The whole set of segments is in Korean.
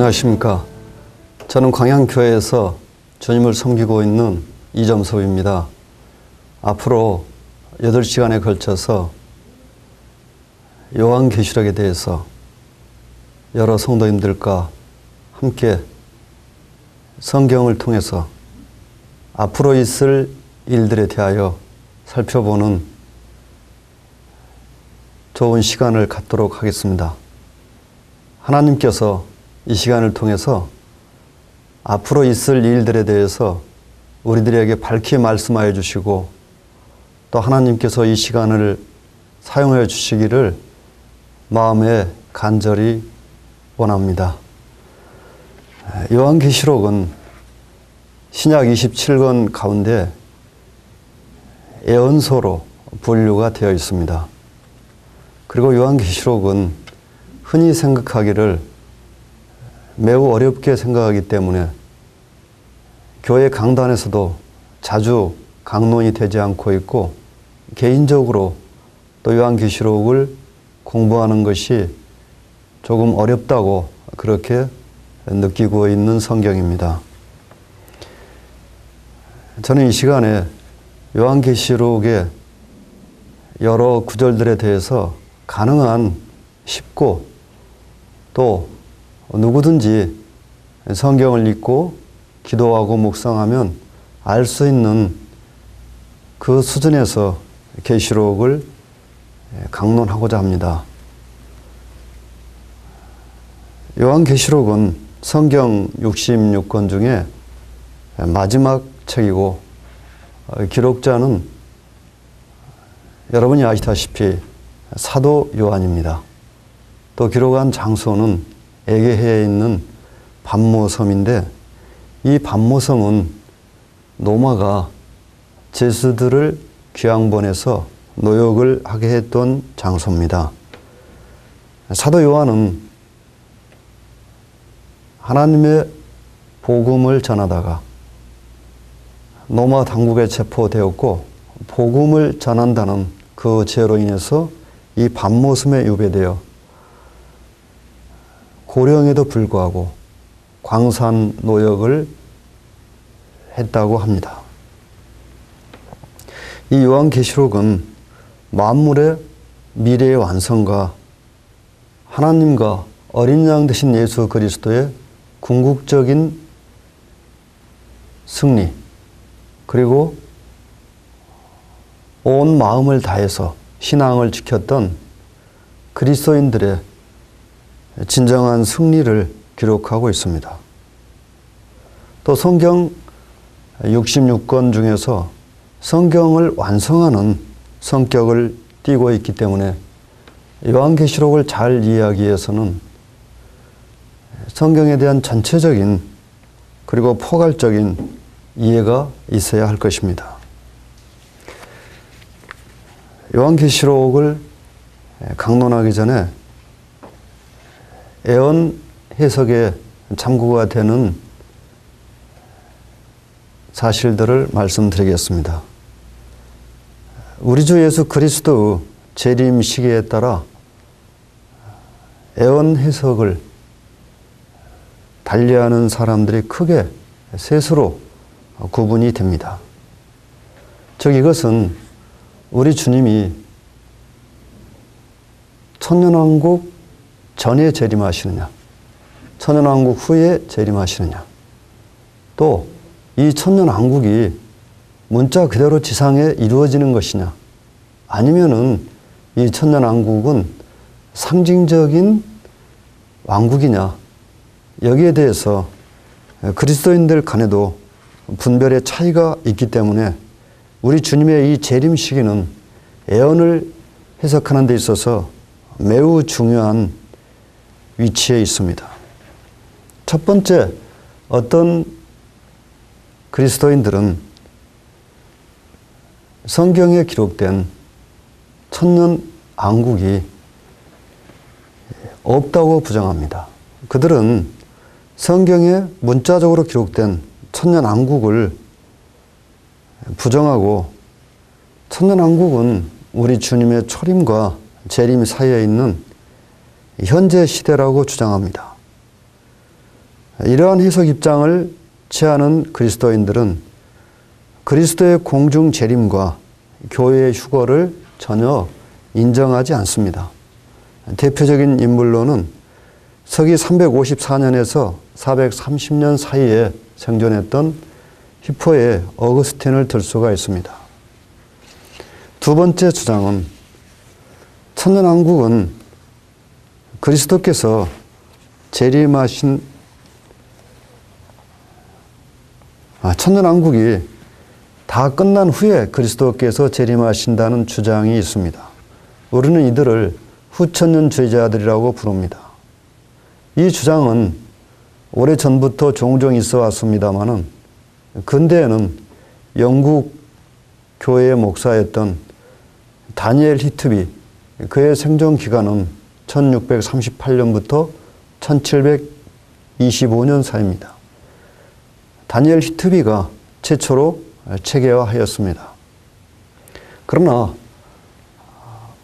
안녕하십니까. 저는 광양교회에서 주님을 섬기고 있는 이점섭입니다. 앞으로 8시간에 걸쳐서 요한계시록에 대해서 여러 성도님들과 함께 성경을 통해서 앞으로 있을 일들에 대하여 살펴보는 좋은 시간을 갖도록 하겠습니다. 하나님께서 이 시간을 통해서 앞으로 있을 일들에 대해서 우리들에게 밝히 말씀하여 주시고 또 하나님께서 이 시간을 사용하여 주시기를 마음에 간절히 원합니다. 요한계시록은 신약 27권 가운데 예언서로 분류가 되어 있습니다. 그리고 요한계시록은 흔히 생각하기를 매우 어렵게 생각하기 때문에 교회 강단에서도 자주 강론이 되지 않고 있고 개인적으로 또 요한계시록을 공부하는 것이 조금 어렵다고 그렇게 느끼고 있는 성경입니다. 저는 이 시간에 요한계시록의 여러 구절들에 대해서 가능한 쉽고 또 누구든지 성경을 읽고 기도하고 묵상하면 알 수 있는 그 수준에서 계시록을 강론하고자 합니다. 요한계시록은 성경 66권 중에 마지막 책이고 기록자는 여러분이 아시다시피 사도 요한입니다. 또 기록한 장소는 에게해에 있는 반모섬인데 이 반모섬은 노마가 제수들을 귀양본에서 노역을 하게 했던 장소입니다. 사도 요한은 하나님의 복음을 전하다가 노마 당국에 체포되었고 복음을 전한다는 그 죄로 인해서 이 반모섬에 유배되어 고령에도 불구하고 광산 노역을 했다고 합니다. 이 요한계시록은 만물의 미래의 완성과 하나님과 어린 양 되신 예수 그리스도의 궁극적인 승리 그리고 온 마음을 다해서 신앙을 지켰던 그리스도인들의 진정한 승리를 기록하고 있습니다. 또 성경 66권 중에서 성경을 완성하는 성격을 띠고 있기 때문에 요한계시록을 잘 이해하기 위해서는 성경에 대한 전체적인 그리고 포괄적인 이해가 있어야 할 것입니다. 요한계시록을 강론하기 전에 애언 해석에 참고가 되는 사실들을 말씀드리겠습니다. 우리 주 예수 그리스도의 재림 시기에 따라 애언 해석을 달리하는 사람들이 크게 셋으로 구분이 됩니다. 즉 이것은 우리 주님이 천년왕국 전에 재림하시느냐, 천년왕국 후에 재림하시느냐, 또 이 천년왕국이 문자 그대로 지상에 이루어지는 것이냐, 아니면은 이 천년왕국은 상징적인 왕국이냐, 여기에 대해서 그리스도인들 간에도 분별의 차이가 있기 때문에 우리 주님의 이 재림 시기는 애언을 해석하는 데 있어서 매우 중요한 위치에 있습니다. 첫 번째, 어떤 그리스도인들은 성경에 기록된 천년 왕국이 없다고 부정합니다. 그들은 성경에 문자적으로 기록된 천년 왕국을 부정하고 천년 왕국은 우리 주님의 초림과 재림 사이에 있는 현재 시대라고 주장합니다. 이러한 해석 입장을 취하는 그리스도인들은 그리스도의 공중 재림과 교회의 휴거를 전혀 인정하지 않습니다. 대표적인 인물로는 서기 354년에서 430년 사이에 생존했던 히포의 어거스틴을 들 수가 있습니다. 두 번째 주장은 천년왕국은 그리스도께서 재림하신 천년왕국이 다 끝난 후에 그리스도께서 재림하신다는 주장이 있습니다. 우리는 이들을 후천년주의자들이라고 부릅니다. 이 주장은 오래전부터 종종 있어 왔습니다마는 근대에는 영국 교회의 목사였던 다니엘 히트비, 그의 생존 기간은 1638년부터 1725년 사이입니다. 다니엘 히트비가 최초로 체계화하였습니다. 그러나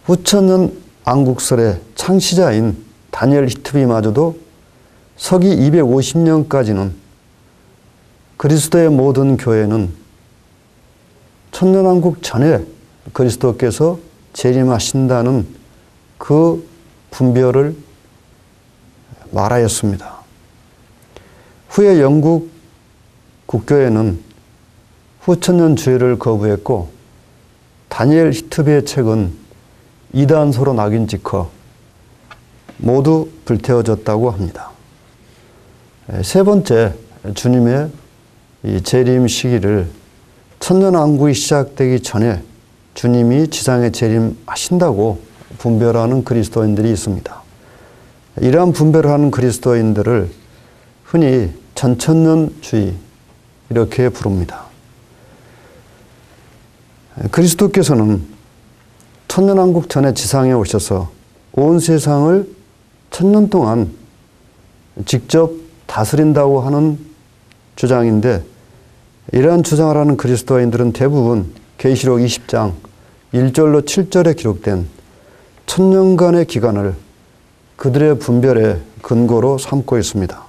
후천년 안국설의 창시자인 다니엘 히트비마저도 서기 250년까지는 그리스도의 모든 교회는 천년왕국 전에 그리스도께서 재림하신다는 그 분별을 말하였습니다. 후에 영국 국교회는 후천년주의를 거부했고 다니엘 히트비의 책은 이단서로 낙인 찍혀 모두 불태워졌다고 합니다. 세 번째, 주님의 이 재림 시기를 천년왕국이 시작되기 전에 주님이 지상에 재림하신다고 분별하는 그리스도인들이 있습니다. 이러한 분별을 하는 그리스도인들을 흔히 전천년주의 이렇게 부릅니다. 그리스도께서는 천년왕국 전에 지상에 오셔서 온 세상을 천년 동안 직접 다스린다고 하는 주장인데, 이러한 주장을 하는 그리스도인들은 대부분 계시록 20장 1절로 7절에 기록된 천년간의 기간을 그들의 분별의 근거로 삼고 있습니다.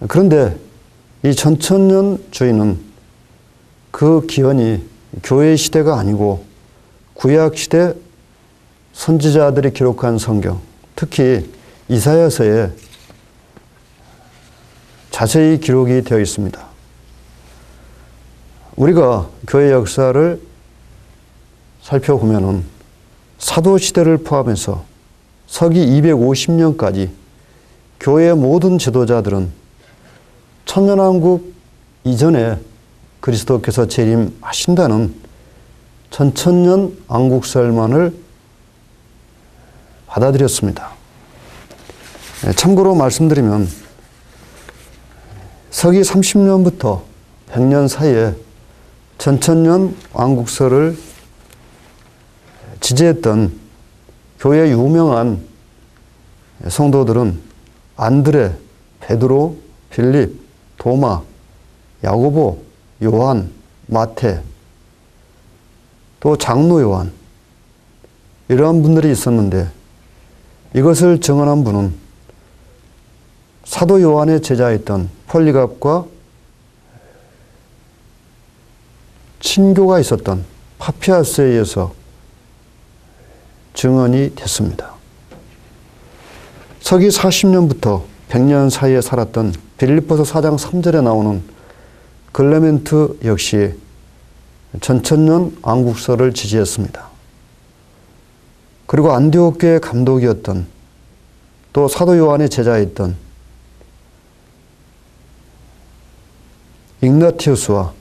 그런데 이 전천년주의는 그 기원이 교회 시대가 아니고 구약시대 선지자들이 기록한 성경, 특히 이사야서에 자세히 기록이 되어 있습니다. 우리가 교회 역사를 살펴보면 사도시대를 포함해서 서기 250년까지 교회의 모든 지도자들은 천년왕국 이전에 그리스도께서 재림하신다는 전천년 왕국설만을 받아들였습니다. 참고로 말씀드리면 서기 30년부터 100년 사이에 전천년 왕국설을 지지했던 교회 유명한 성도들은 안드레, 베드로, 빌립, 도마, 야고보, 요한, 마태, 또 장로 요한, 이러한 분들이 있었는데 이것을 증언한 분은 사도 요한의 제자였던 폴리갑과 친교가 있었던 파피아스에 의해서 증언이 됐습니다. 서기 40년부터 100년 사이에 살았던 빌립보서 4장 3절에 나오는 글레멘트 역시 전천년 왕국설을 지지했습니다. 그리고 안디옥 교회 감독이었던 또 사도 요한의 제자였던 igna티우스와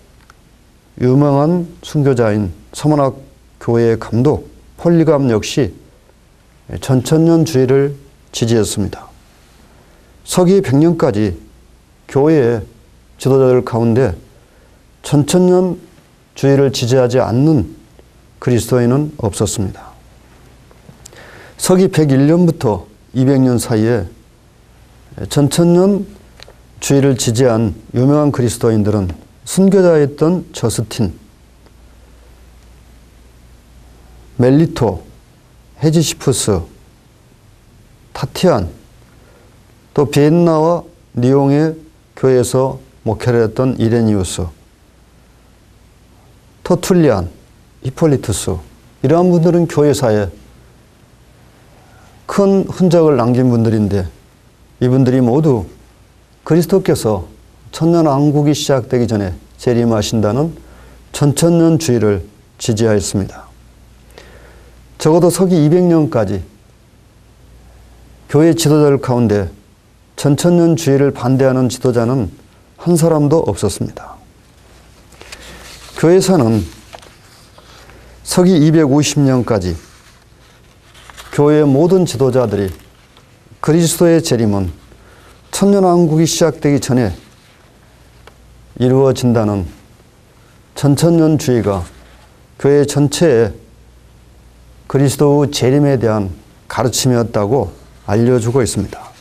유명한 순교자인 서문학 교회의 감독 폴리갑 역시 전천년주의를 지지했습니다. 서기 100년까지 교회의 지도자들 가운데 전천년주의를 지지하지 않는 그리스도인은 없었습니다. 서기 101년부터 200년 사이에 전천년주의를 지지한 유명한 그리스도인들은 순교자였던 저스틴, 멜리토, 헤지시푸스, 타티안, 또 비엔나와 리옹의 교회에서 목회를 했던 이레니우스, 터툴리안, 히폴리투스, 이러한 분들은 교회사에 큰 흔적을 남긴 분들인데 이분들이 모두 그리스도께서 천년왕국이 시작되기 전에 재림하신다는 천천년주의를 지지하였습니다. 적어도 서기 200년까지 교회 지도자들 가운데 천천년주의를 반대하는 지도자는 한 사람도 없었습니다. 교회사는 서기 250년까지 교회의 모든 지도자들이 그리스도의 재림은 천년왕국이 시작되기 전에 이루어진다는 천천년주의가 교회 전체에 그리스도의 재림에 대한 가르침이었다고 알려주고 있습니다.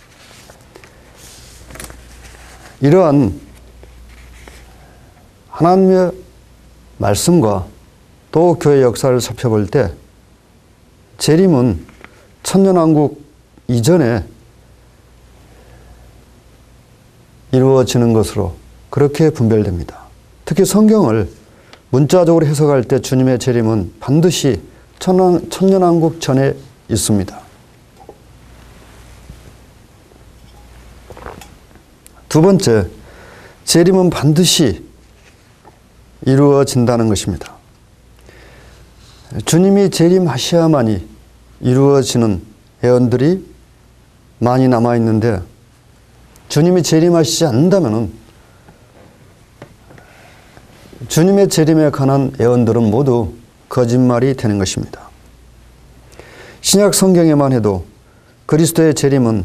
이러한 하나님의 말씀과 또 교회 역사를 살펴볼 때 재림은 천년왕국 이전에 이루어지는 것으로 그렇게 분별됩니다. 특히 성경을 문자적으로 해석할 때 주님의 재림은 반드시 천년왕국 전에 있습니다. 두 번째, 재림은 반드시 이루어진다는 것입니다. 주님이 재림하셔야만이 이루어지는 예언들이 많이 남아있는데 주님이 재림하시지 않는다면 주님의 재림에 관한 예언들은 모두 거짓말이 되는 것입니다. 신약 성경에만 해도 그리스도의 재림은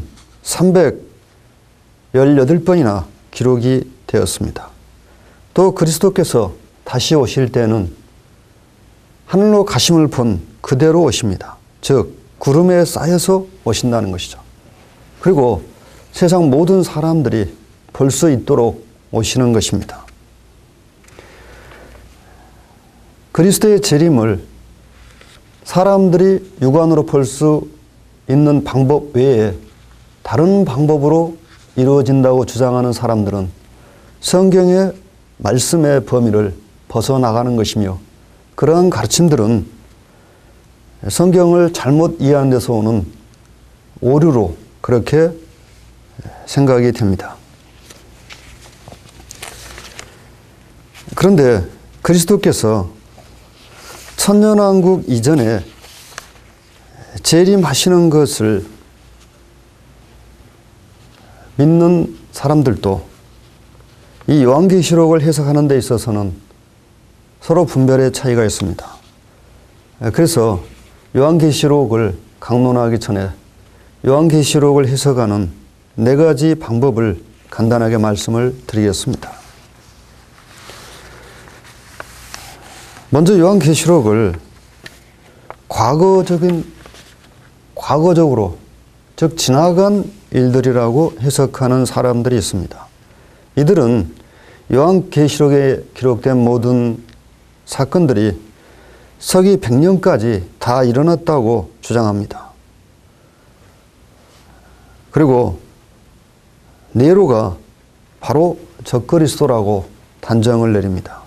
318번이나 기록이 되었습니다. 또 그리스도께서 다시 오실 때는 하늘로 가심을 본 그대로 오십니다. 즉 구름에 쌓여서 오신다는 것이죠. 그리고 세상 모든 사람들이 볼 수 있도록 오시는 것입니다. 그리스도의 재림을 사람들이 육안으로 볼 수 있는 방법 외에 다른 방법으로 이루어진다고 주장하는 사람들은 성경의 말씀의 범위를 벗어나가는 것이며 그러한 가르침들은 성경을 잘못 이해하는 데서 오는 오류로 그렇게 생각이 됩니다. 그런데 그리스도께서 천년왕국 이전에 재림하시는 것을 믿는 사람들도 이 요한계시록을 해석하는 데 있어서는 서로 분별의 차이가 있습니다. 그래서 요한계시록을 강론하기 전에 요한계시록을 해석하는 4가지 방법을 간단하게 말씀을 드리겠습니다. 먼저 요한계시록을 과거적으로 즉 지나간 일들이라고 해석하는 사람들이 있습니다. 이들은 요한계시록에 기록된 모든 사건들이 서기 100년까지 다 일어났다고 주장합니다. 그리고 네로가 바로 적그리스도라고 단정을 내립니다.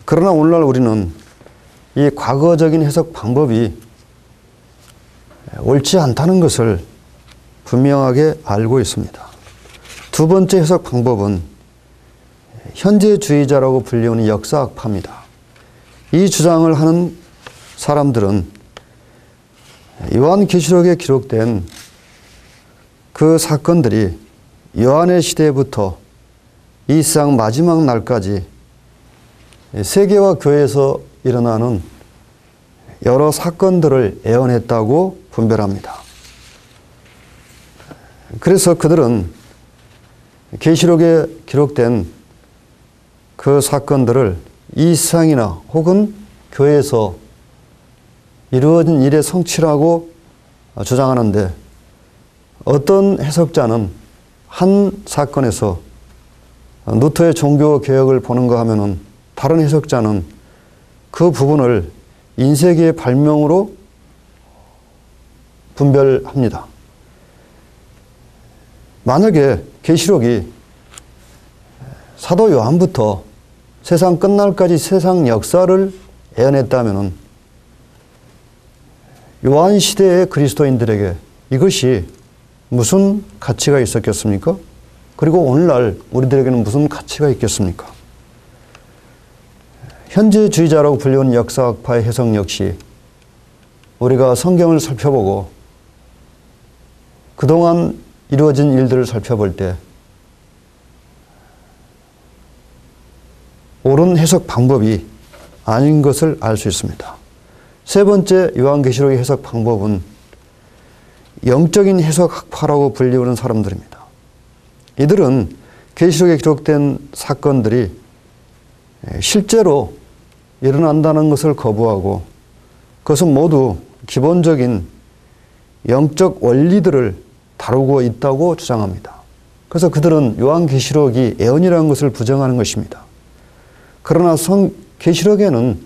그러나 오늘날 우리는 이 과거적인 해석 방법이 옳지 않다는 것을 분명하게 알고 있습니다. 두 번째 해석 방법은 현재주의자라고 불리우는 역사학파입니다. 이 주장을 하는 사람들은 요한계시록에 기록된 그 사건들이 요한의 시대부터 이 세상 마지막 날까지 세계와 교회에서 일어나는 여러 사건들을 예언했다고 분별합니다. 그래서 그들은 계시록에 기록된 그 사건들을 이 세상이나 혹은 교회에서 이루어진 일의 성취라고 주장하는데 어떤 해석자는 한 사건에서 루터의 종교 개혁을 보는가 하면은 다른 해석자는 그 부분을 인쇄기의 발명으로 분별합니다. 만약에 계시록이 사도 요한부터 세상 끝날까지 세상 역사를 예언했다면 요한 시대의 그리스도인들에게 이것이 무슨 가치가 있었겠습니까? 그리고 오늘날 우리들에게는 무슨 가치가 있겠습니까? 현재주의자라고 불리는 역사학파의 해석 역시 우리가 성경을 살펴보고 그동안 이루어진 일들을 살펴볼 때 옳은 해석 방법이 아닌 것을 알 수 있습니다. 세 번째 요한계시록의 해석 방법은 영적인 해석학파라고 불리우는 사람들입니다. 이들은 계시록에 기록된 사건들이 실제로 일어난다는 것을 거부하고 그것은 모두 기본적인 영적 원리들을 다루고 있다고 주장합니다. 그래서 그들은 요한계시록이 예언이라는 것을 부정하는 것입니다. 그러나 계시록에는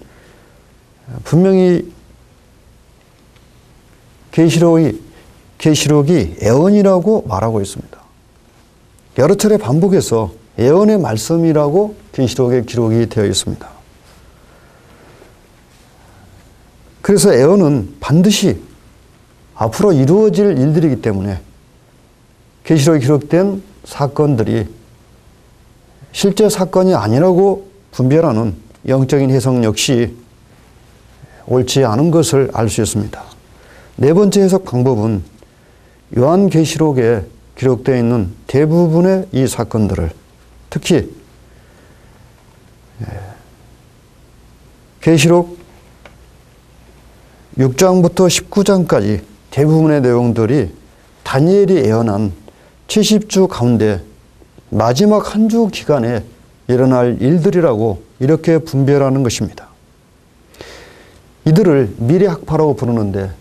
분명히 계시록이 예언이라고 말하고 있습니다. 여러 차례 반복해서 예언의 말씀이라고 계시록에 기록이 되어 있습니다. 그래서 예언은 반드시 앞으로 이루어질 일들이기 때문에 계시록에 기록된 사건들이 실제 사건이 아니라고 분별하는 영적인 해석 역시 옳지 않은 것을 알 수 있습니다. 네 번째 해석 방법은 요한계시록에 기록되어 있는 대부분의 이 사건들을 특히 계시록 6장부터 19장까지 대부분의 내용들이 다니엘이 예언한 70주 가운데 마지막 한 주 기간에 일어날 일들이라고 이렇게 분별하는 것입니다. 이들을 미래학파라고 부르는데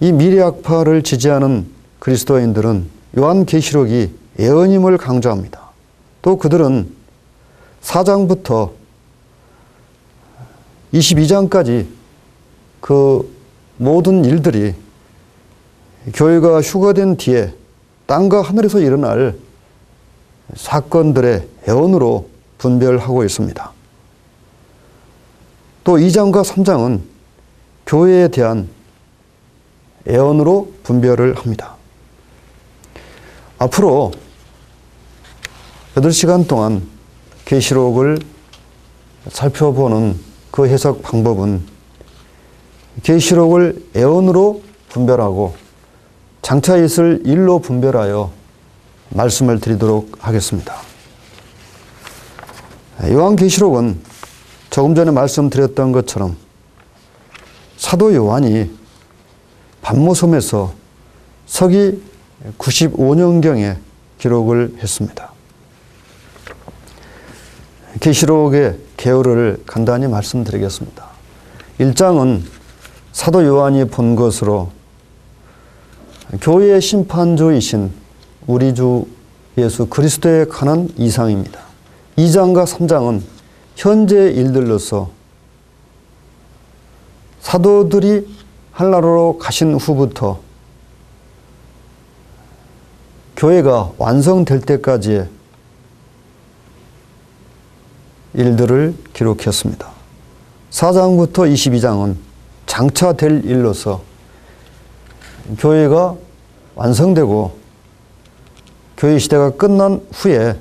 이 미래학파를 지지하는 그리스도인들은 요한계시록이 예언임을 강조합니다. 또 그들은 4장부터 22장까지 그 모든 일들이 교회가 휴거된 뒤에 땅과 하늘에서 일어날 사건들의 예언으로 분별하고 있습니다. 또 2장과 3장은 교회에 대한 예언으로 분별을 합니다. 앞으로 8시간 동안 계시록을 살펴보는 그 해석 방법은 계시록을 예언으로 분별하고 장차 있을 일로 분별하여 말씀을 드리도록 하겠습니다. 요한계시록은 조금 전에 말씀드렸던 것처럼 사도 요한이 반모섬에서 서기 95년경에 기록을 했습니다. 계시록의 개요를 간단히 말씀드리겠습니다. 1장은 사도 요한이 본 것으로 교회의 심판주이신 우리 주 예수 그리스도에 관한 이상입니다. 2장과 3장은 현재 일들로서 사도들이 한나라로 가신 후부터 교회가 완성될 때까지의 일들을 기록했습니다. 4장부터 22장은 장차 될 일로서 교회가 완성되고 교회 시대가 끝난 후에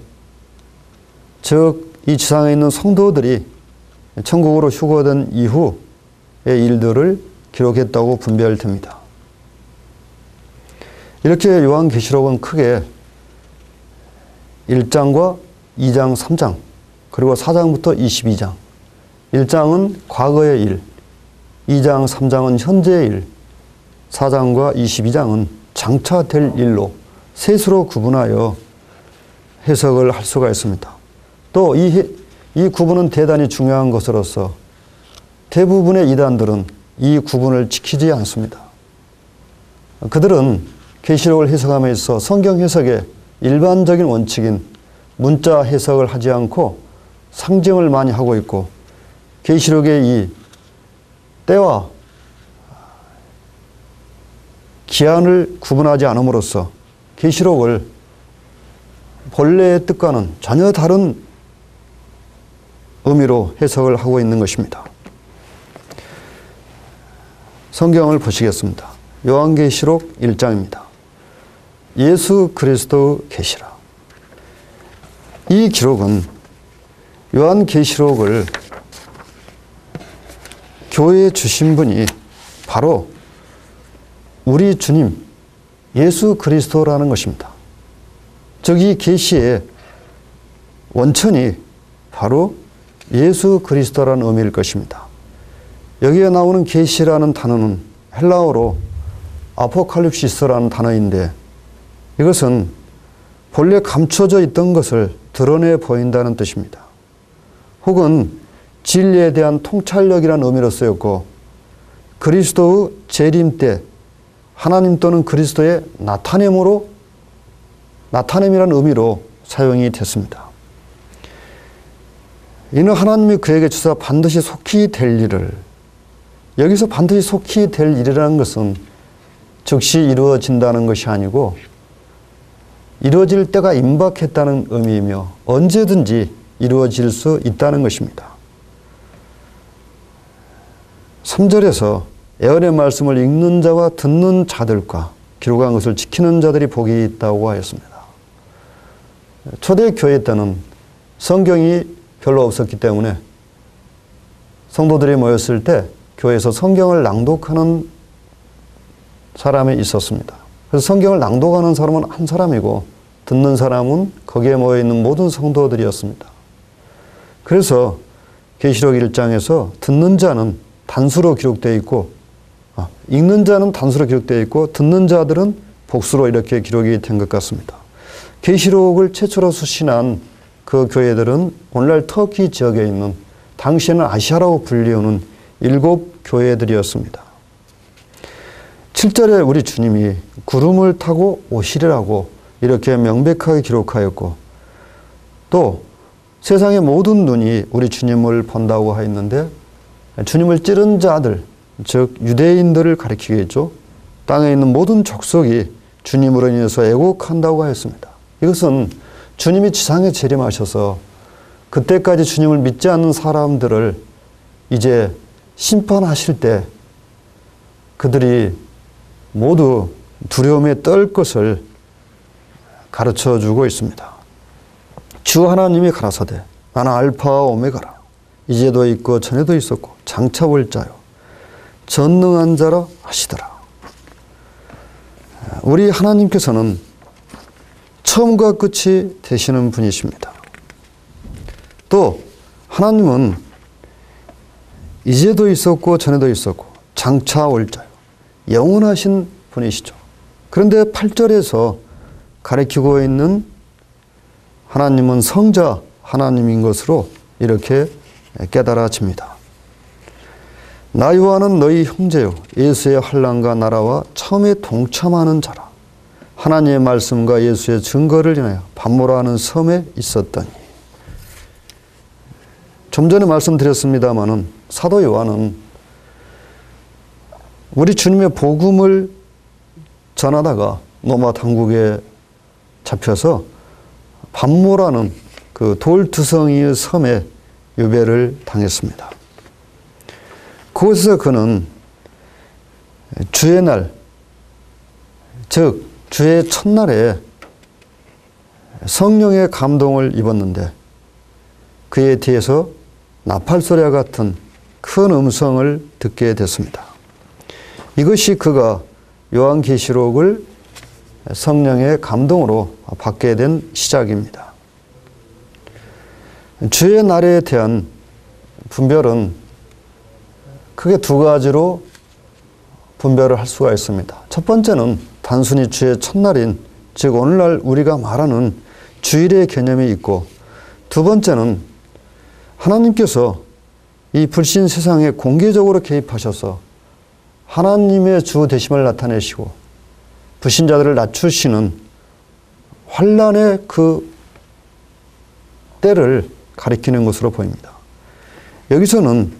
즉 이 지상에 있는 성도들이 천국으로 휴거된 이후의 일들을 기록했다고 분별됩니다. 이렇게 요한계시록은 크게 1장과 2장, 3장 그리고 4장부터 22장 1장은 과거의 일, 2장, 3장은 현재의 일, 4장과 22장은 장차 될 일로 셋으로 구분하여 해석을 할 수가 있습니다. 또 이 구분은 대단히 중요한 것으로서 대부분의 이단들은 이 구분을 지키지 않습니다. 그들은 계시록을 해석함에 있어 성경 해석의 일반적인 원칙인 문자 해석을 하지 않고 상징을 많이 하고 있고 계시록의 이 때와 기한을 구분하지 않음으로써 계시록을 본래의 뜻과는 전혀 다른 의미로 해석을 하고 있는 것입니다. 성경을 보시겠습니다. 요한계시록 1장입니다. 예수 그리스도 계시라. 이 기록은 요한계시록을 교회에 주신 분이 바로 우리 주님 예수 그리스도라는 것입니다. 즉 이 계시의 원천이 바로 예수 그리스도라는 의미일 것입니다. 여기에 나오는 계시라는 단어는 헬라어로 아포칼립시스라는 단어인데 이것은 본래 감춰져 있던 것을 드러내 보인다는 뜻입니다. 혹은 진리에 대한 통찰력이라는 의미로 쓰였고 그리스도의 재림 때 하나님 또는 그리스도의 나타냄이라는 의미로 사용이 됐습니다. 이는 하나님이 그에게 주사 반드시 속히 될 일을, 여기서 반드시 속히 될 일이라는 것은 즉시 이루어진다는 것이 아니고 이루어질 때가 임박했다는 의미이며 언제든지 이루어질 수 있다는 것입니다. 3절에서 예언의 말씀을 읽는 자와 듣는 자들과 기록한 것을 지키는 자들이 복이 있다고 하였습니다. 초대교회 때는 성경이 별로 없었기 때문에 성도들이 모였을 때 교회에서 성경을 낭독하는 사람이 있었습니다. 그래서 성경을 낭독하는 사람은 한 사람이고 듣는 사람은 거기에 모여있는 모든 성도들이었습니다. 그래서 계시록 1장에서 듣는 자는 단수로 기록되어 있고 읽는 자는 단수로 기록되어 있고 듣는 자들은 복수로 이렇게 기록이 된 것 같습니다. 계시록을 최초로 수신한 그 교회들은 오늘날 터키 지역에 있는 당시에는 아시아라고 불리우는 7 교회들이었습니다. 7절에 우리 주님이 구름을 타고 오시리라고 이렇게 명백하게 기록하였고 또 세상의 모든 눈이 우리 주님을 본다고 하였는데 주님을 찌른 자들, 즉 유대인들을 가리키겠죠. 땅에 있는 모든 족속이 주님으로 인해서 애곡한다고 하였습니다. 이것은 주님이 지상에 재림하셔서 그때까지 주님을 믿지 않는 사람들을 이제 심판하실 때 그들이 모두 두려움에 떨 것을 가르쳐 주고 있습니다. 주 하나님이 가라사대 나는 알파와 오메가라. 이제도 있고 전에도 있었고 장차 올 자요 전능한 자라 하시더라. 우리 하나님께서는 처음과 끝이 되시는 분이십니다. 또 하나님은 이제도 있었고 전에도 있었고 장차 올 자요 영원하신 분이시죠. 그런데 8절에서 가리키고 있는 하나님은 성자 하나님인 것으로 이렇게 깨달아집니다. 나 요한은 너희 형제요 예수의 환난과 나라와 처음에 동참하는 자라. 하나님의 말씀과 예수의 증거를 인하여 반모라 하는 섬에 있었더니. 좀 전에 말씀드렸습니다마는 사도 요한은 우리 주님의 복음을 전하다가 로마 당국에 잡혀서 반모라는 그 돌두성이의 섬에 유배를 당했습니다. 그곳에서 그는 주의 날, 즉 주의 첫날에 성령의 감동을 입었는데 그에 대해서 나팔소리와 같은 큰 음성을 듣게 됐습니다. 이것이 그가 요한계시록을 성령의 감동으로 받게 된 시작입니다. 주의 날에 대한 분별은 크게 2가지로 분별을 할 수가 있습니다. 첫 번째는 단순히 주의 첫날인 즉 오늘날 우리가 말하는 주일의 개념이 있고 두 번째는 하나님께서 이 불신 세상에 공개적으로 개입하셔서 하나님의 주 되심을 나타내시고 불신자들을 낮추시는 환난의 그 때를 가리키는 것으로 보입니다. 여기서는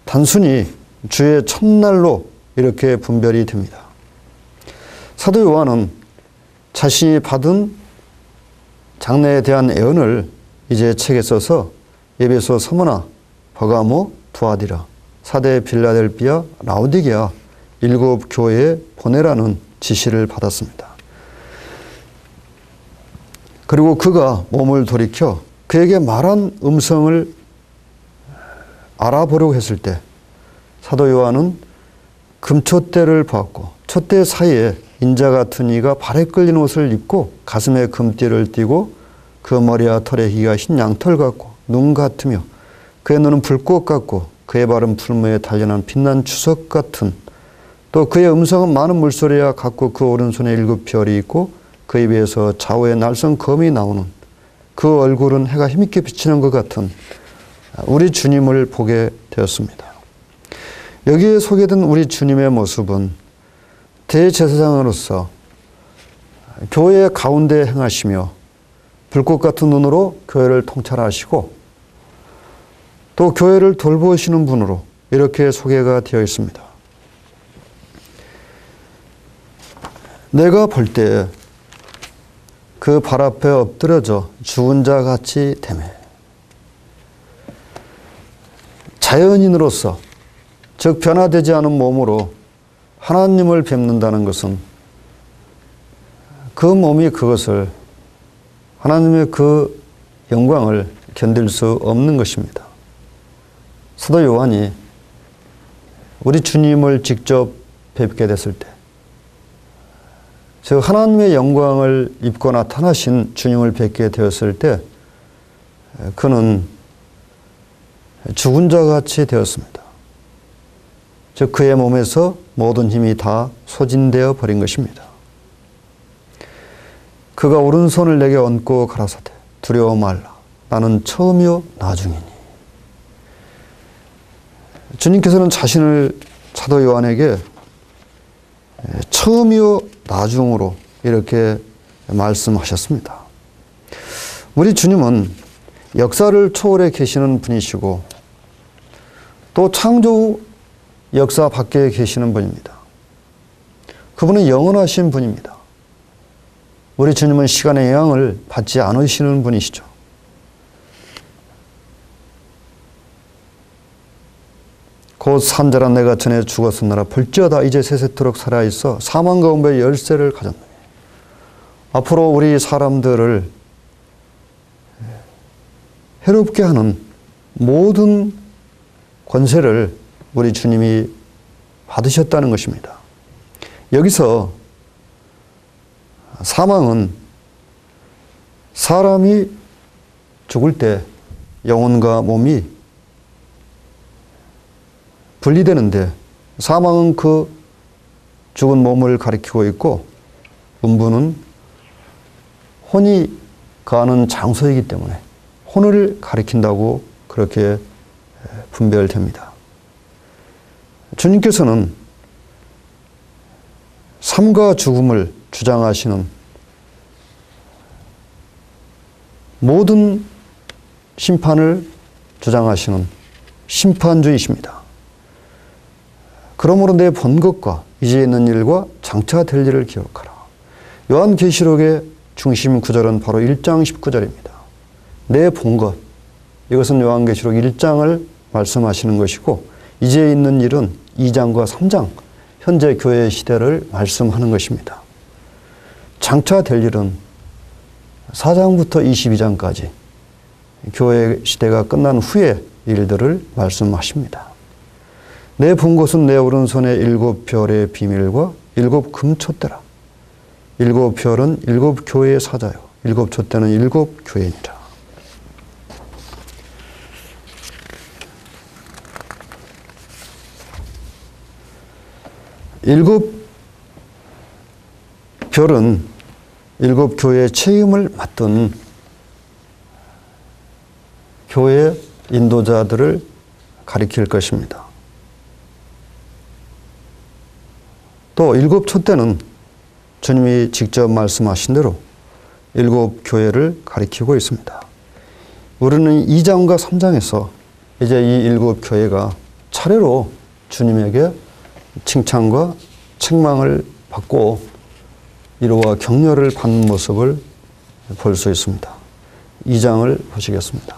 단순히 주의 첫날로 이렇게 분별이 됩니다. 사도 요한은 자신이 받은 장래에 대한 애언을 이제 책에 써서 에베소, 서머나, 버가모, 두아디라, 사대 빌라델비아, 라오디게아 7 교회에 보내라는 지시를 받았습니다. 그리고 그가 몸을 돌이켜 그에게 말한 음성을 알아보려고 했을 때 사도 요한은 금촛대를 보았고 촛대 사이에 인자 같은 이가 발에 끌린 옷을 입고 가슴에 금띠를 띠고 그 머리와 털의 희가 흰 양털 같고 눈 같으며 그의 눈은 불꽃 같고 그의 발은 풀무에 단련한 빛난 주석 같은, 또 그의 음성은 많은 물소리와 같고 그 오른손에 7 별이 있고 그 입에서 좌우에 날선 검이 나오는, 그 얼굴은 해가 힘있게 비치는 것 같은 우리 주님을 보게 되었습니다. 여기에 소개된 우리 주님의 모습은 대제사장으로서 교회 가운데 행하시며 불꽃 같은 눈으로 교회를 통찰하시고 또 교회를 돌보시는 분으로 이렇게 소개가 되어 있습니다. 내가 볼 때 그 발 앞에 엎드려져 죽은 자 같이 되매. 자연인으로서, 즉 변화되지 않은 몸으로 하나님을 뵙는다는 것은 그 몸이 그것을, 하나님의 그 영광을 견딜 수 없는 것입니다. 사도 요한이 우리 주님을 직접 뵙게 됐을 때, 즉 하나님의 영광을 입고 나타나신 주님을 뵙게 되었을 때 그는 죽은 자 같이 되었습니다. 즉 그의 몸에서 모든 힘이 다 소진되어 버린 것입니다. 그가 오른손을 내게 얹고 가라사대 두려워 말라 나는 처음이요 나중이니. 주님께서는 자신을 사도 요한에게 처음이요 나중으로 이렇게 말씀하셨습니다. 우리 주님은 역사를 초월해 계시는 분이시고 또 창조 후 역사 밖에 계시는 분입니다. 그분은 영원하신 분입니다. 우리 주님은 시간의 영향을 받지 않으시는 분이시죠. 곧 산자라 내가 전에 죽었으나 볼지어다 이제 세세토록 살아있어 사망 가운데 열쇠를 가졌노니. 앞으로 우리 사람들을 해롭게 하는 모든 권세를 우리 주님이 받으셨다는 것입니다. 여기서 사망은 사람이 죽을 때 영혼과 몸이 분리되는데 사망은 그 죽은 몸을 가리키고 있고 음부는 혼이 거하는 장소이기 때문에 혼을 가리킨다고 그렇게 분별됩니다. 주님께서는 삶과 죽음을 주장하시는 모든 심판을 주장하시는 심판주이십니다. 그러므로 내 본 것과 이제 있는 일과 장차 될 일을 기억하라. 요한계시록의 중심 구절은 바로 1장 19절입니다. 내 본 것, 이것은 요한계시록 1장을 말씀하시는 것이고 이제 있는 일은 2장과 3장, 현재 교회 시대를 말씀하는 것입니다. 장차 될 일은 4장부터 22장까지 교회 시대가 끝난 후의 일들을 말씀하십니다. 내 본 것은 내 오른손에 7 별의 비밀과 7 금촛대라. 7 별은 7 교회의 사자요 7 촛대는 7 교회니라. 일곱 별은 7 교회의 책임을 맡은 교회 인도자들을 가리킬 것입니다. 또 7 촛대는 주님이 직접 말씀하신 대로 7 교회를 가리키고 있습니다. 우리는 2장과 3장에서 이제 이 7 교회가 차례로 주님에게 칭찬과 책망을 받고 위로와 격려를 받는 모습을 볼 수 있습니다. 2장을 보시겠습니다.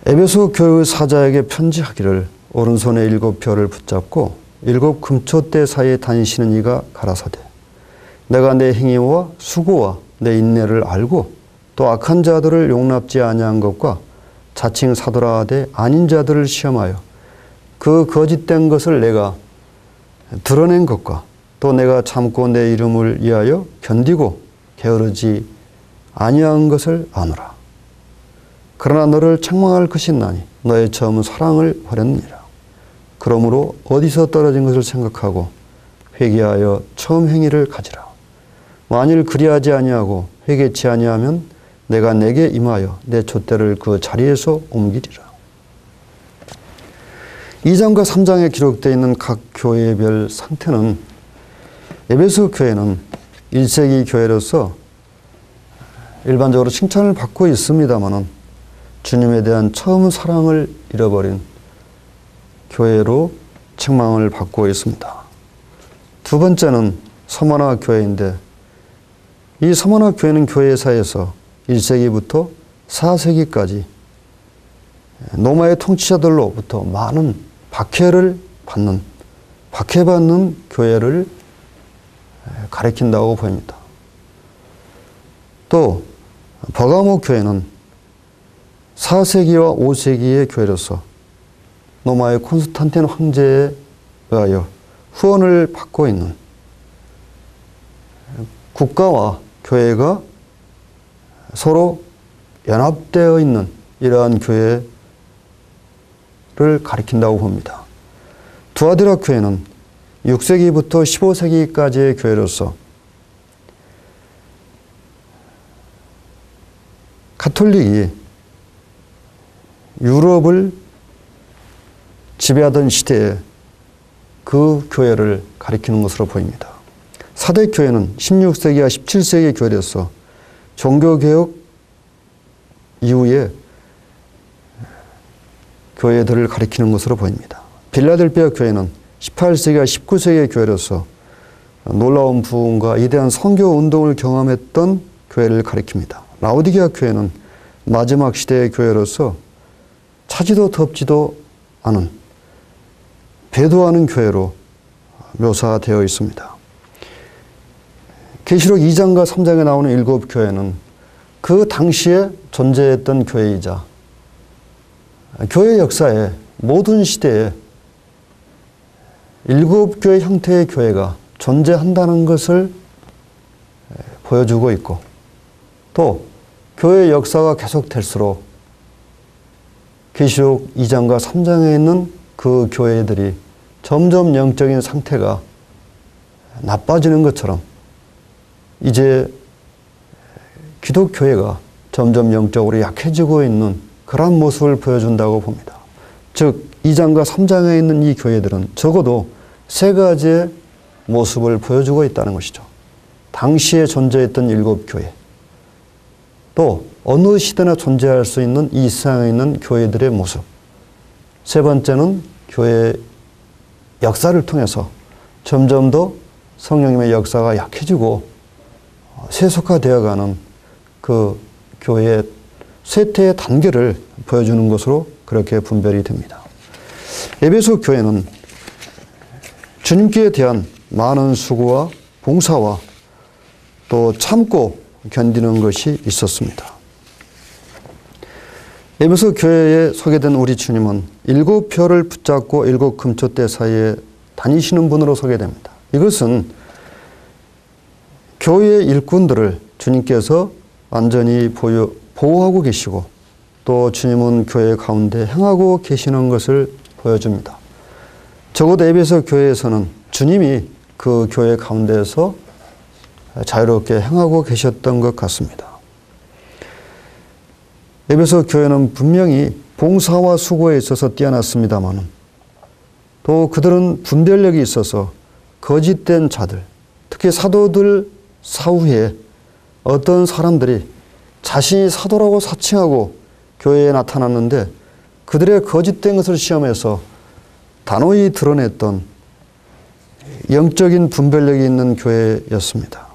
에베소 교회 사자에게 편지하기를 오른손에 7별을 붙잡고 7 금초대 사이에 다니시는 이가 가라사대 내가 내 행위와 수고와 내 인내를 알고 또 악한 자들을 용납지 아니한 것과 자칭 사도라 하되 아닌 자들을 시험하여 그 거짓된 것을 내가 드러낸 것과 또 내가 참고 내 이름을 위하여 견디고 게으르지 아니한 것을 아노라. 그러나 너를 책망할 것이 있나니 너의 처음 사랑을 버렸느니라. 그러므로 어디서 떨어진 것을 생각하고 회개하여 처음 행위를 가지라. 만일 그리하지 아니하고 회개치 아니하면 내가 내게 임하여 내 촛대를 그 자리에서 옮기리라. 2장과 3장에 기록되어 있는 각 교회별 상태는 에베소 교회는 1세기 교회로서 일반적으로 칭찬을 받고 있습니다만 주님에 대한 처음 사랑을 잃어버린 교회로 책망을 받고 있습니다. 두 번째는 서머나 교회인데 이 서머나 교회는 교회사에서 1세기부터 4세기까지 로마의 통치자들로부터 많은 박해받는 교회를 가리킨다고 보입니다. 또 버가모 교회는 4세기와 5세기의 교회로서 로마의 콘스탄틴 황제에 의하여 후원을 받고 있는 국가와 교회가 서로 연합되어 있는 이러한 교회를 가리킨다고 봅니다. 두아디라 교회는 6세기부터 15세기까지의 교회로서 가톨릭이 유럽을 지배하던 시대에 그 교회를 가리키는 것으로 보입니다. 사대교회는 16세기와 17세기 교회로서 종교개혁 이후에 교회들을 가리키는 것으로 보입니다. 빌라델피아 교회는 18세기와 19세기의 교회로서 놀라운 부흥과 이대한 선교 운동을 경험했던 교회를 가리킵니다. 라오디게아 교회는 마지막 시대의 교회로서 차지도 덥지도 않은 배도하는 교회로 묘사되어 있습니다. 계시록 2장과 3장에 나오는 7 교회는 그 당시에 존재했던 교회이자 교회 역사의 모든 시대에 7 교회 형태의 교회가 존재한다는 것을 보여주고 있고 또 교회 역사가 계속될수록 계시록 2장과 3장에 있는 그 교회들이 점점 영적인 상태가 나빠지는 것처럼 이제 기독교회가 점점 영적으로 약해지고 있는 그런 모습을 보여준다고 봅니다. 즉 2장과 3장에 있는 이 교회들은 적어도 세 가지의 모습을 보여주고 있다는 것이죠. 당시에 존재했던 7 교회, 또 어느 시대나 존재할 수 있는 이 세상에 있는 교회들의 모습, 세 번째는 교회의 역사를 통해서 점점 더 성령님의 역사가 약해지고 세속화되어가는 그 교회의 쇠퇴의 단계를 보여주는 것으로 그렇게 분별이 됩니다. 에베소 교회는 주님께 대한 많은 수고와 봉사와 또 참고 견디는 것이 있었습니다. 에베소 교회에 소개된 우리 주님은 7 별을 붙잡고 7 금초대 사이에 다니시는 분으로 소개됩니다. 이것은 교회의 일꾼들을 주님께서 완전히 보호하고 계시고 또 주님은 교회 가운데 행하고 계시는 것을 보여줍니다. 적어도 에베소 교회에서는 주님이 그 교회 가운데에서 자유롭게 행하고 계셨던 것 같습니다. 에베소 교회는 분명히 봉사와 수고에 있어서 뛰어났습니다만 또 그들은 분별력이 있어서 거짓된 자들, 특히 사도들 사후에 어떤 사람들이 자신이 사도라고 사칭하고 교회에 나타났는데 그들의 거짓된 것을 시험해서 단호히 드러냈던 영적인 분별력이 있는 교회였습니다.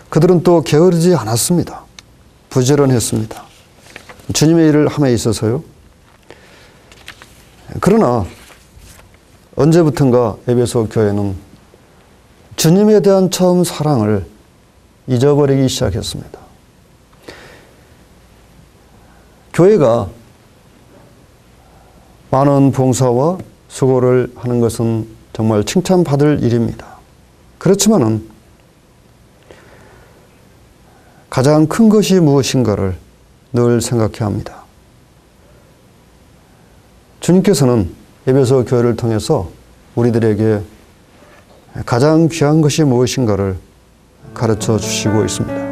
그들은 또 게으르지 않았습니다. 부지런했습니다. 주님의 일을 함에 있어서요. 그러나 언제부턴가 에베소 교회는 주님에 대한 처음 사랑을 잊어버리기 시작했습니다. 교회가 많은 봉사와 수고를 하는 것은 정말 칭찬받을 일입니다. 그렇지만은 가장 큰 것이 무엇인가를 늘 생각해야 합니다. 주님께서는 에베소 교회를 통해서 우리들에게 가장 귀한 것이 무엇인가를 가르쳐 주시고 있습니다.